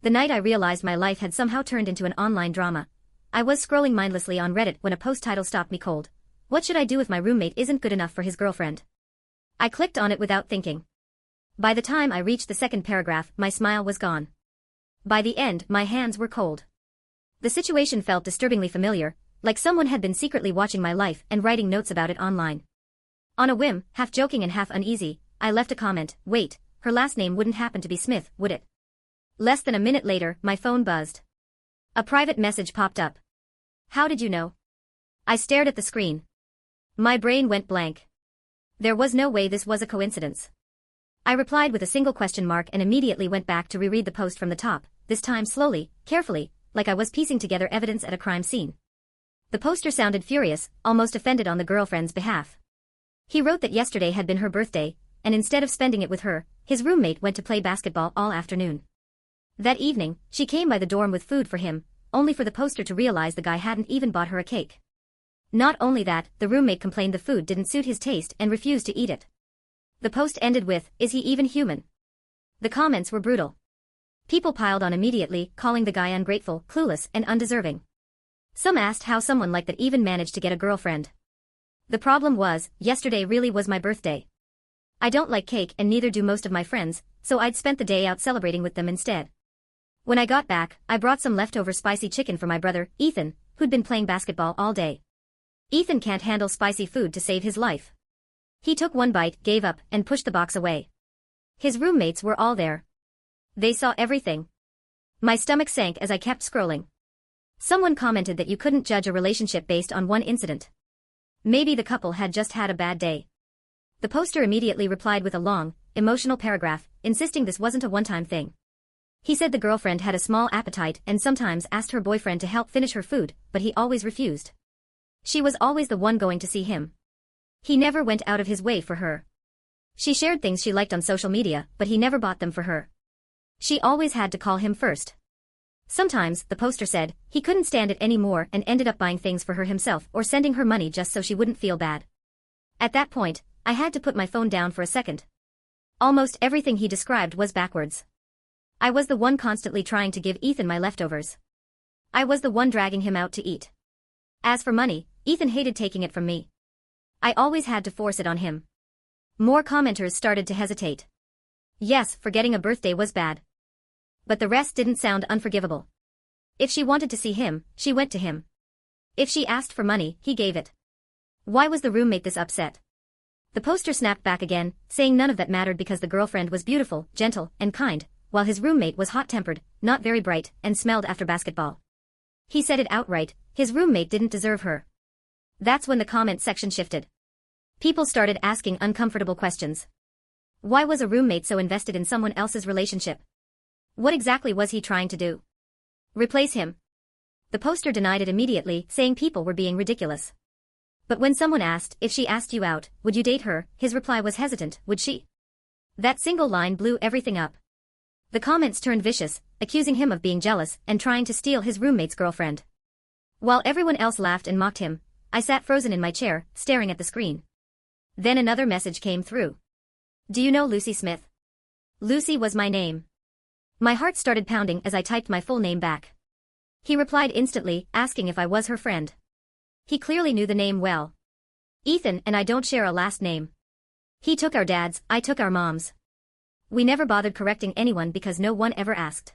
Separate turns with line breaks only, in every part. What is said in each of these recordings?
The night I realized my life had somehow turned into an online drama. I was scrolling mindlessly on Reddit when a post title stopped me cold. What should I do if my roommate isn't good enough for his girlfriend? I clicked on it without thinking. By the time I reached the second paragraph, my smile was gone. By the end, my hands were cold. The situation felt disturbingly familiar, like someone had been secretly watching my life and writing notes about it online. On a whim, half joking and half uneasy, I left a comment. Wait, her last name wouldn't happen to be Smith, would it? Less than a minute later, my phone buzzed. A private message popped up. How did you know? I stared at the screen. My brain went blank. There was no way this was a coincidence. I replied with a single question mark and immediately went back to reread the post from the top, this time slowly, carefully, like I was piecing together evidence at a crime scene. The poster sounded furious, almost offended on the girlfriend's behalf. He wrote that yesterday had been her birthday, and instead of spending it with her, his roommate went to play basketball all afternoon. That evening, she came by the dorm with food for him, only for the poster to realize the guy hadn't even bought her a cake. Not only that, the roommate complained the food didn't suit his taste and refused to eat it. The post ended with, "Is he even human?" The comments were brutal. People piled on immediately, calling the guy ungrateful, clueless, and undeserving. Some asked how someone like that even managed to get a girlfriend. The problem was, yesterday really was my birthday. I don't like cake and neither do most of my friends, so I'd spent the day out celebrating with them instead. When I got back, I brought some leftover spicy chicken for my brother, Ethan, who'd been playing basketball all day. Ethan can't handle spicy food to save his life. He took one bite, gave up, and pushed the box away. His roommates were all there. They saw everything. My stomach sank as I kept scrolling. Someone commented that you couldn't judge a relationship based on one incident. Maybe the couple had just had a bad day. The poster immediately replied with a long, emotional paragraph, insisting this wasn't a one-time thing. He said the girlfriend had a small appetite and sometimes asked her boyfriend to help finish her food, but he always refused. She was always the one going to see him. He never went out of his way for her. She shared things she liked on social media, but he never bought them for her. She always had to call him first. Sometimes, the poster said, he couldn't stand it anymore and ended up buying things for her himself or sending her money just so she wouldn't feel bad. At that point, I had to put my phone down for a second. Almost everything he described was backwards. I was the one constantly trying to give Ethan my leftovers. I was the one dragging him out to eat. As for money, Ethan hated taking it from me. I always had to force it on him. More commenters started to hesitate. Yes, forgetting a birthday was bad. But the rest didn't sound unforgivable. If she wanted to see him, she went to him. If she asked for money, he gave it. Why was the roommate this upset? The poster snapped back again, saying none of that mattered because the girlfriend was beautiful, gentle, and kind, while his roommate was hot-tempered, not very bright, and smelled after basketball. He said it outright, his roommate didn't deserve her. That's when the comment section shifted. People started asking uncomfortable questions. Why was a roommate so invested in someone else's relationship? What exactly was he trying to do? Replace him? The poster denied it immediately, saying people were being ridiculous. But when someone asked, if she asked you out, would you date her, his reply was hesitant, would she? That single line blew everything up. The comments turned vicious, accusing him of being jealous and trying to steal his roommate's girlfriend. While everyone else laughed and mocked him, I sat frozen in my chair, staring at the screen. Then another message came through. Do you know Lucy Smith? Lucy was my name. My heart started pounding as I typed my full name back. He replied instantly, asking if I was her friend. He clearly knew the name well. Ethan and I don't share a last name. He took our dads, I took our moms. We never bothered correcting anyone because no one ever asked.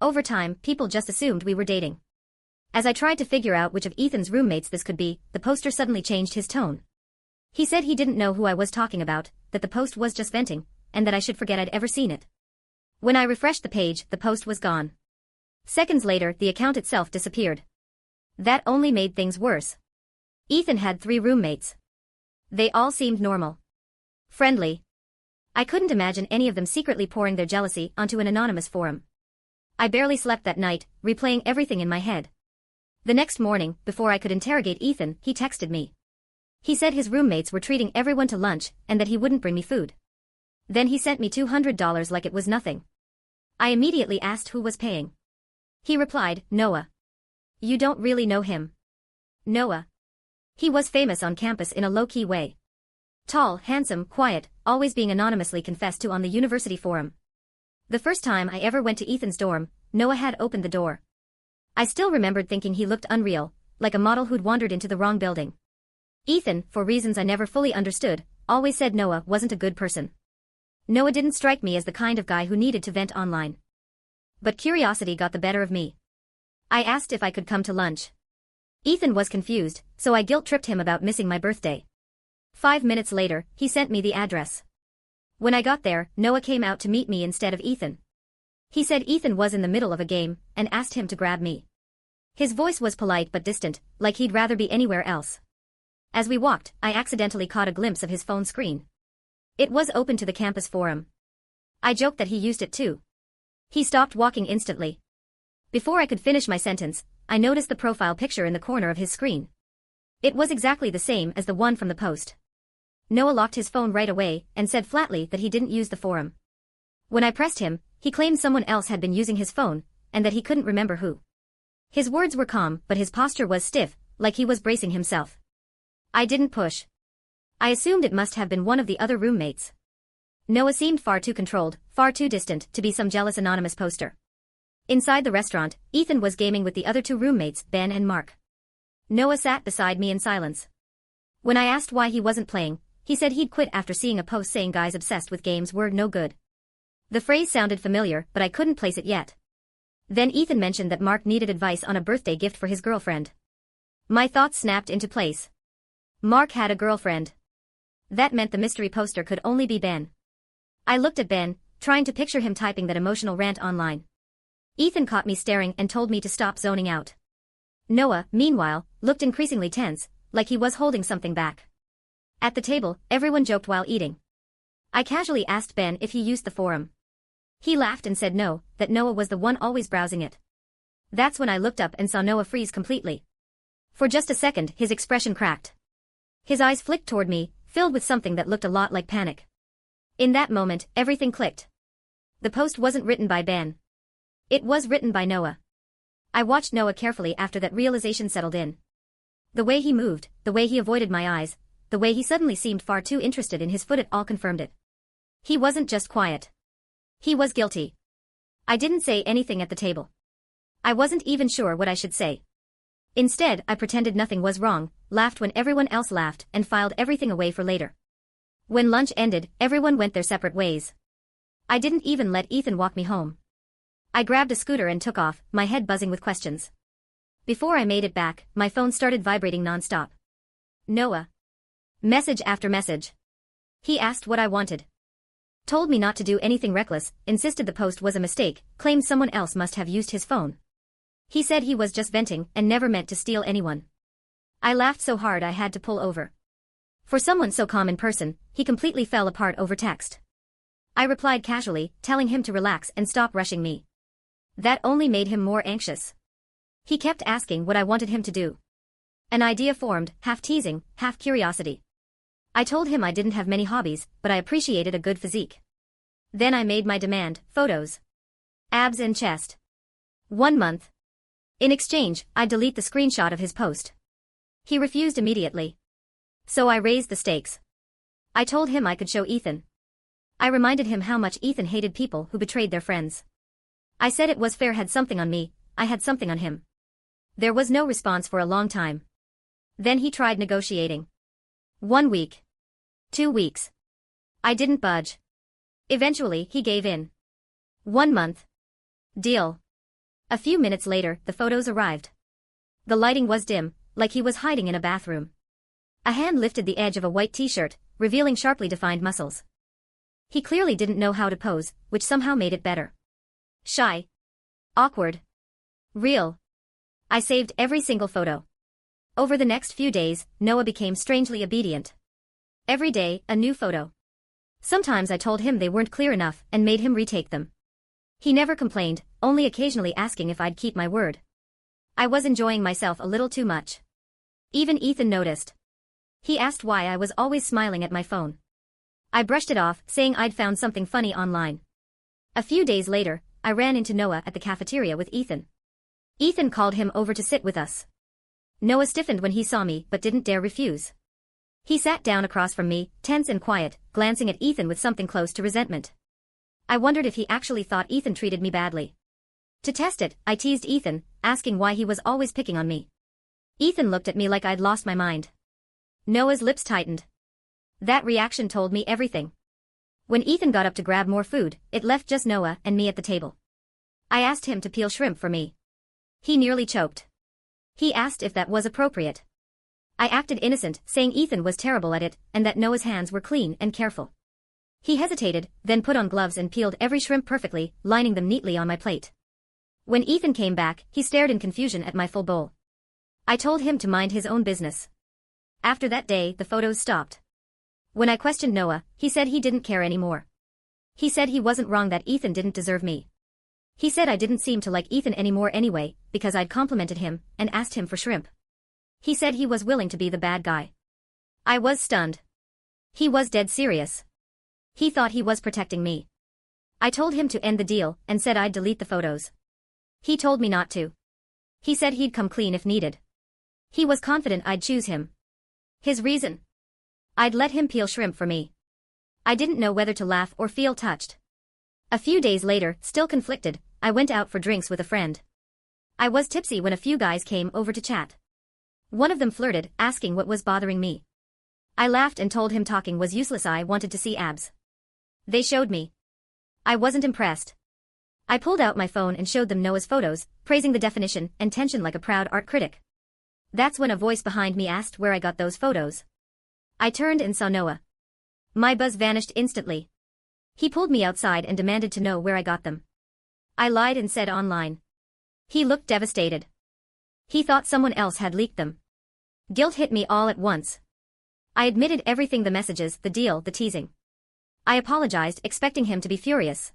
Over time, people just assumed we were dating. As I tried to figure out which of Ethan's roommates this could be, the poster suddenly changed his tone. He said he didn't know who I was talking about, that the post was just venting, and that I should forget I'd ever seen it. When I refreshed the page, the post was gone. Seconds later, the account itself disappeared. That only made things worse. Ethan had 3 roommates. They all seemed normal. Friendly. I couldn't imagine any of them secretly pouring their jealousy onto an anonymous forum. I barely slept that night, replaying everything in my head. The next morning, before I could interrogate Ethan, he texted me. He said his roommates were treating everyone to lunch and that he wouldn't bring me food. Then he sent me $200 like it was nothing. I immediately asked who was paying. He replied, Noah. You don't really know him. Noah. He was famous on campus in a low-key way. Tall, handsome, quiet, always being anonymously confessed to on the university forum. The first time I ever went to Ethan's dorm, Noah had opened the door. I still remembered thinking he looked unreal, like a model who'd wandered into the wrong building. Ethan, for reasons I never fully understood, always said Noah wasn't a good person. Noah didn't strike me as the kind of guy who needed to vent online. But curiosity got the better of me. I asked if I could come to lunch. Ethan was confused, so I guilt-tripped him about missing my birthday. 5 minutes later, he sent me the address. When I got there, Noah came out to meet me instead of Ethan. He said Ethan was in the middle of a game, and asked him to grab me. His voice was polite but distant, like he'd rather be anywhere else. As we walked, I accidentally caught a glimpse of his phone screen. It was open to the campus forum. I joked that he used it too. He stopped walking instantly. Before I could finish my sentence, I noticed the profile picture in the corner of his screen. It was exactly the same as the one from the post. Noah locked his phone right away and said flatly that he didn't use the forum. When I pressed him, he claimed someone else had been using his phone, and that he couldn't remember who. His words were calm, but his posture was stiff, like he was bracing himself. I didn't push. I assumed it must have been one of the other roommates. Noah seemed far too controlled, far too distant to be some jealous anonymous poster. Inside the restaurant, Ethan was gaming with the other two roommates, Ben and Mark. Noah sat beside me in silence. When I asked why he wasn't playing, he said he'd quit after seeing a post saying guys obsessed with games were no good. The phrase sounded familiar, but I couldn't place it yet. Then Ethan mentioned that Mark needed advice on a birthday gift for his girlfriend. My thoughts snapped into place. Mark had a girlfriend. That meant the mystery poster could only be Ben. I looked at Ben, trying to picture him typing that emotional rant online. Ethan caught me staring and told me to stop zoning out. Noah, meanwhile, looked increasingly tense, like he was holding something back. At the table, everyone joked while eating. I casually asked Ben if he used the forum. He laughed and said no, that Noah was the one always browsing it. That's when I looked up and saw Noah freeze completely. For just a second, his expression cracked. His eyes flicked toward me, filled with something that looked a lot like panic. In that moment, everything clicked. The post wasn't written by Ben. It was written by Noah. I watched Noah carefully after that realization settled in. The way he moved, the way he avoided my eyes, the way he suddenly seemed far too interested in his foot, it all confirmed it. He wasn't just quiet. He was guilty. I didn't say anything at the table. I wasn't even sure what I should say. Instead, I pretended nothing was wrong, laughed when everyone else laughed, and filed everything away for later. When lunch ended, everyone went their separate ways. I didn't even let Ethan walk me home. I grabbed a scooter and took off, my head buzzing with questions. Before I made it back, my phone started vibrating non-stop. Noah. Message after message. He asked what I wanted. Told me not to do anything reckless, insisted the post was a mistake, claimed someone else must have used his phone. He said he was just venting and never meant to steal anyone. I laughed so hard I had to pull over. For someone so calm in person, he completely fell apart over text. I replied casually, telling him to relax and stop rushing me. That only made him more anxious. He kept asking what I wanted him to do. An idea formed, half teasing, half curiosity. I told him I didn't have many hobbies, but I appreciated a good physique. Then I made my demand, photos. Abs and chest. 1 month. In exchange, I'd delete the screenshot of his post. He refused immediately. So I raised the stakes. I told him I could show Ethan. I reminded him how much Ethan hated people who betrayed their friends. I said it was fair, had something on me, I had something on him. There was no response for a long time. Then he tried negotiating. 1 week. 2 weeks. I didn't budge. Eventually, he gave in. 1 month. Deal. A few minutes later, the photos arrived. The lighting was dim, like he was hiding in a bathroom. A hand lifted the edge of a white t-shirt, revealing sharply defined muscles. He clearly didn't know how to pose, which somehow made it better. Shy. Awkward. Real. I saved every single photo. Over the next few days, Noah became strangely obedient. Every day, a new photo. Sometimes I told him they weren't clear enough and made him retake them. He never complained, only occasionally asking if I'd keep my word. I was enjoying myself a little too much. Even Ethan noticed. He asked why I was always smiling at my phone. I brushed it off, saying I'd found something funny online. A few days later, I ran into Noah at the cafeteria with Ethan. Ethan called him over to sit with us. Noah stiffened when he saw me but didn't dare refuse. He sat down across from me, tense and quiet, glancing at Ethan with something close to resentment. I wondered if he actually thought Ethan treated me badly. To test it, I teased Ethan, asking why he was always picking on me. Ethan looked at me like I'd lost my mind. Noah's lips tightened. That reaction told me everything. When Ethan got up to grab more food, it left just Noah and me at the table. I asked him to peel shrimp for me. He nearly choked. He asked if that was appropriate. I acted innocent, saying Ethan was terrible at it, and that Noah's hands were clean and careful. He hesitated, then put on gloves and peeled every shrimp perfectly, lining them neatly on my plate. When Ethan came back, he stared in confusion at my full bowl. I told him to mind his own business. After that day, the photos stopped. When I questioned Noah, he said he didn't care anymore. He said he wasn't wrong, that Ethan didn't deserve me. He said I didn't seem to like Ethan anymore anyway, because I'd complimented him and asked him for shrimp. He said he was willing to be the bad guy. I was stunned. He was dead serious. He thought he was protecting me. I told him to end the deal and said I'd delete the photos. He told me not to. He said he'd come clean if needed. He was confident I'd choose him. His reason? I'd let him peel shrimp for me. I didn't know whether to laugh or feel touched. A few days later, still conflicted, I went out for drinks with a friend. I was tipsy when a few guys came over to chat. One of them flirted, asking what was bothering me. I laughed and told him talking was useless. I wanted to see abs. They showed me. I wasn't impressed. I pulled out my phone and showed them Noah's photos, praising the definition and tension like a proud art critic. That's when a voice behind me asked where I got those photos. I turned and saw Noah. My buzz vanished instantly. He pulled me outside and demanded to know where I got them. I lied and said online. He looked devastated. He thought someone else had leaked them. Guilt hit me all at once. I admitted everything: the messages, the deal, the teasing. I apologized, expecting him to be furious.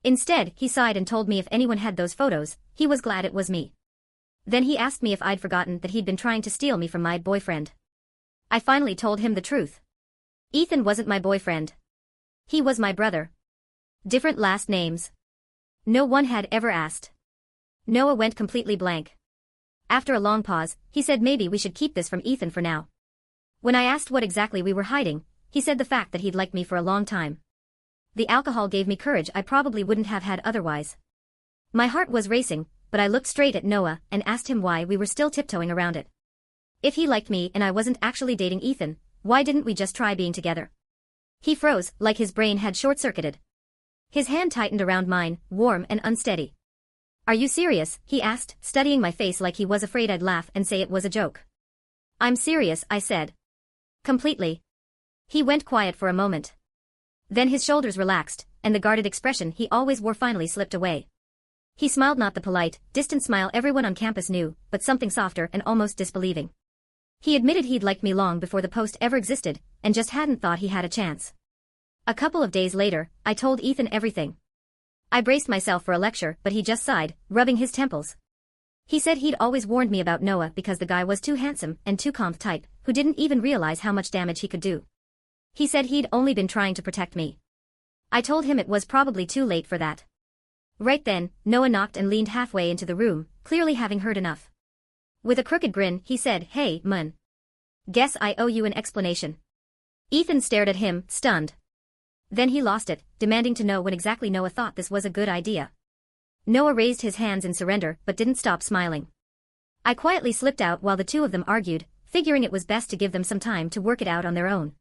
Instead, he sighed and told me if anyone had those photos, he was glad it was me. Then he asked me if I'd forgotten that he'd been trying to steal me from my boyfriend. I finally told him the truth. Ethan wasn't my boyfriend. He was my brother. Different last names. No one had ever asked. Noah went completely blank. After a long pause, he said maybe we should keep this from Ethan for now. When I asked what exactly we were hiding, he said the fact that he'd liked me for a long time. The alcohol gave me courage I probably wouldn't have had otherwise. My heart was racing, but I looked straight at Noah and asked him why we were still tiptoeing around it. If he liked me and I wasn't actually dating Ethan, why didn't we just try being together? He froze, like his brain had short-circuited. His hand tightened around mine, warm and unsteady. Are you serious? He asked, studying my face like he was afraid I'd laugh and say it was a joke. I'm serious, I said. Completely. He went quiet for a moment. Then his shoulders relaxed, and the guarded expression he always wore finally slipped away. He smiled, not the polite, distant smile everyone on campus knew, but something softer and almost disbelieving. He admitted he'd liked me long before the post ever existed, and just hadn't thought he had a chance. A couple of days later, I told Ethan everything. I braced myself for a lecture, but he just sighed, rubbing his temples. He said he'd always warned me about Noah because the guy was too handsome and too calm type, who didn't even realize how much damage he could do. He said he'd only been trying to protect me. I told him it was probably too late for that. Right then, Noah knocked and leaned halfway into the room, clearly having heard enough. With a crooked grin, he said, "Hey, man. Guess I owe you an explanation." Ethan stared at him, stunned. Then he lost it, demanding to know when exactly Noah thought this was a good idea. Noah raised his hands in surrender but didn't stop smiling. I quietly slipped out while the two of them argued, figuring it was best to give them some time to work it out on their own.